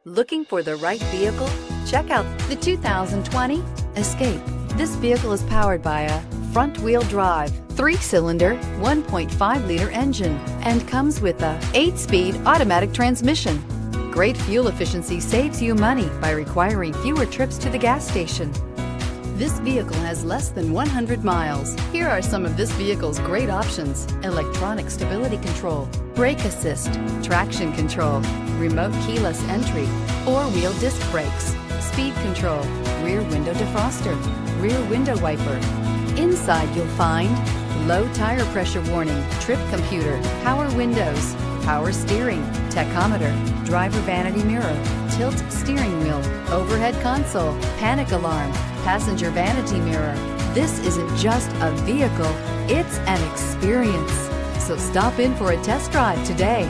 Looking for the right vehicle? Check out the 2020 Escape. This vehicle is powered by a front-wheel drive, 3-cylinder, 1.5-liter engine, and comes with a 8-speed automatic transmission. Great fuel efficiency saves you money by requiring fewer trips to the gas station. This vehicle has less than 100 miles. Here are some of this vehicle's great options: electronic stability control, brake assist, traction control, remote keyless entry, 4-wheel disc brakes, speed control, rear window defroster, rear window wiper. Inside you'll find low tire pressure warning, trip computer, power windows, power steering, tachometer, driver vanity mirror, tilt steering wheel, overhead console, panic alarm, passenger vanity mirror. This isn't just a vehicle, it's an experience. So stop in for a test drive today.